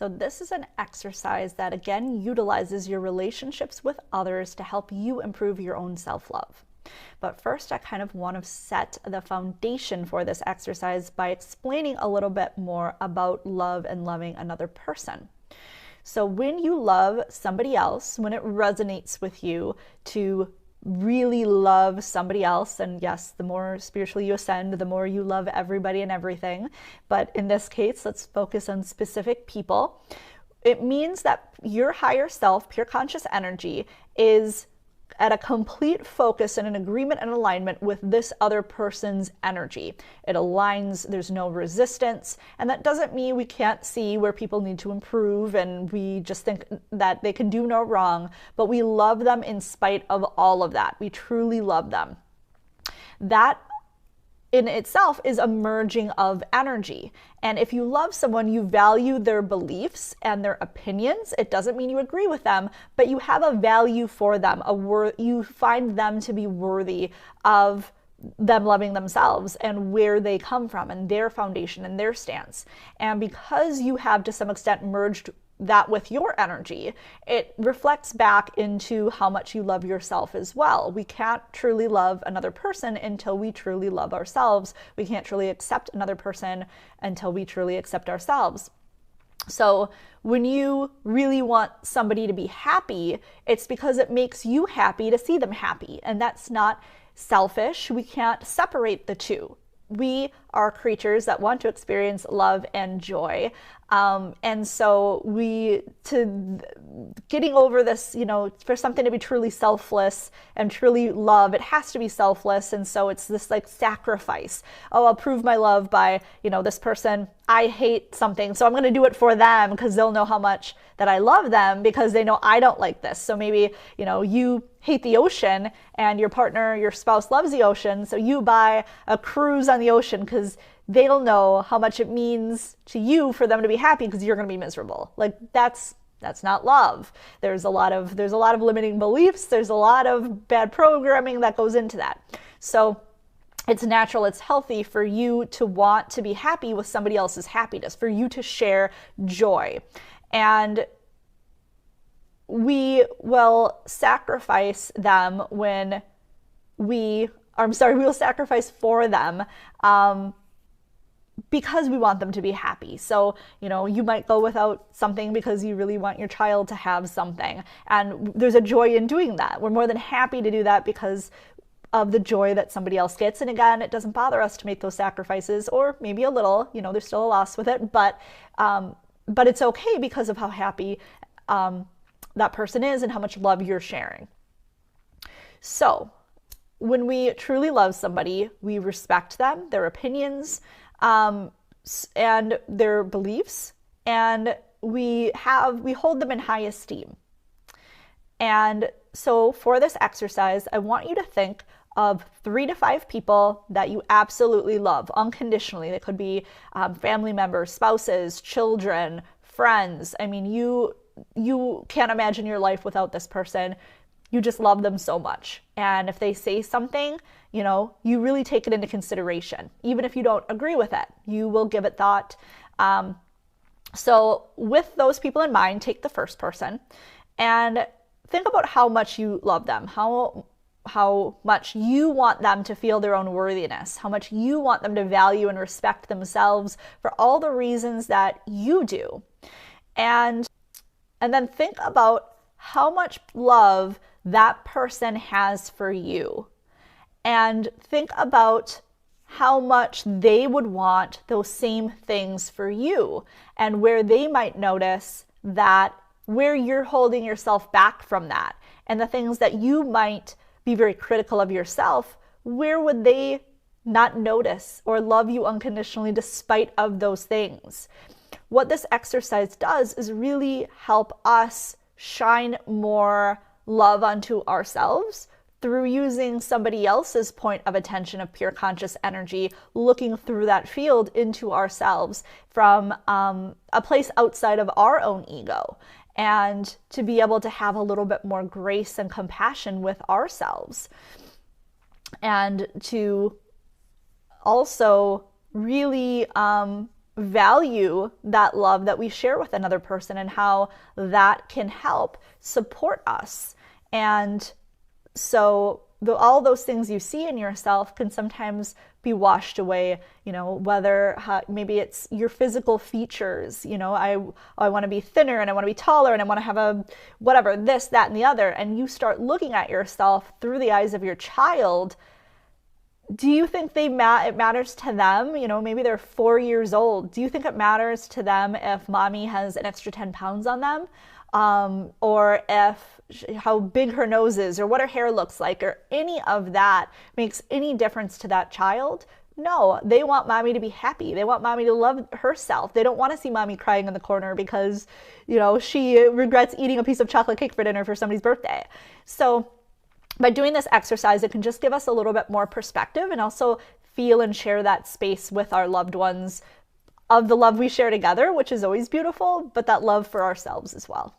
So this is an exercise that again utilizes your relationships with others to help you improve your own self-love. But first, I kind of want to set the foundation for this exercise by explaining a little bit more about love and loving another person. So when you love somebody else, when it resonates with you to really love somebody else, and yes, the more spiritually you ascend, the more you love everybody and everything, but in this case, let's focus on specific people. It means that your higher self, pure conscious energy, is at a complete focus and an agreement and alignment with this other person's energy. It aligns, there's no resistance, and that doesn't mean we can't see where people need to improve and we just think that they can do no wrong, but we love them in spite of all of that. We truly love them. That in itself is a merging of energy. And if you love someone, you value their beliefs and their opinions. It doesn't mean you agree with them, but you have a value for them. You find them to be worthy of them loving themselves and where they come from and their foundation and their stance. And because you have to some extent merged that with your energy, it reflects back into how much you love yourself as well. We can't truly love another person until we truly love ourselves. We can't truly accept another person until we truly accept ourselves. So when you really want somebody to be happy, it's because it makes you happy to see them happy. And that's not selfish. We can't separate the two. We are creatures that want to experience love and joy. And so getting over this, for something to be truly selfless and truly love, it has to be selfless. And so it's this like sacrifice. Oh, I'll prove my love by, this person, I hate something, so I'm going to do it for them because they'll know how much that I love them because they know I don't like this. So maybe, you hate the ocean and your partner, your spouse loves the ocean. So you buy a cruise on the ocean because they'll know how much it means to you for them to be happy because you're going to be miserable. Like that's not love. There's a lot of limiting beliefs. There's a lot of bad programming that goes into that. So it's natural, it's healthy for you to want to be happy with somebody else's happiness, for you to share joy. And we will sacrifice them we'll sacrifice for them because we want them to be happy. So, you might go without something because you really want your child to have something. And there's a joy in doing that. We're more than happy to do that because of the joy that somebody else gets. And again, it doesn't bother us to make those sacrifices, or maybe a little, there's still a loss with it, but it's okay because of how happy that person is and how much love you're sharing. So when we truly love somebody, we respect them, their opinions, and their beliefs, and we hold them in high esteem. And so for this exercise, I want you to think of 3 to 5 people that you absolutely love unconditionally. They could be family members, spouses, children, friends. I mean, you can't imagine your life without this person. You just love them so much. And if they say something, you really take it into consideration. Even if you don't agree with it, you will give it thought. So with those people in mind, take the first person and think about how much you love them, how much you want them to feel their own worthiness, how much you want them to value and respect themselves for all the reasons that you do. And then think about how much love that person has for you. And think about how much they would want those same things for you, and where they might notice that where you're holding yourself back from that, and the things that you might be very critical of yourself, where would they not notice or love you unconditionally despite of those things? What this exercise does is really help us shine more love onto ourselves through using somebody else's point of attention of pure conscious energy, looking through that field into ourselves from a place outside of our own ego, and to be able to have a little bit more grace and compassion with ourselves, and to also really value that love that we share with another person and how that can help support us. And so all those things you see in yourself can sometimes be washed away, whether maybe it's your physical features, I want to be thinner and I want to be taller and I want to have a whatever, this, that, and the other. And you start looking at yourself through the eyes of your child. Do you think it matters to them? Maybe they're 4 years old. Do you think it matters to them if mommy has an extra 10 pounds on them? Or how big her nose is, or what her hair looks like, or any of that makes any difference to that child? No, they want mommy to be happy. They want mommy to love herself. They don't want to see mommy crying in the corner because, she regrets eating a piece of chocolate cake for dinner for somebody's birthday. So by doing this exercise, it can just give us a little bit more perspective and also feel and share that space with our loved ones of the love we share together, which is always beautiful, but that love for ourselves as well.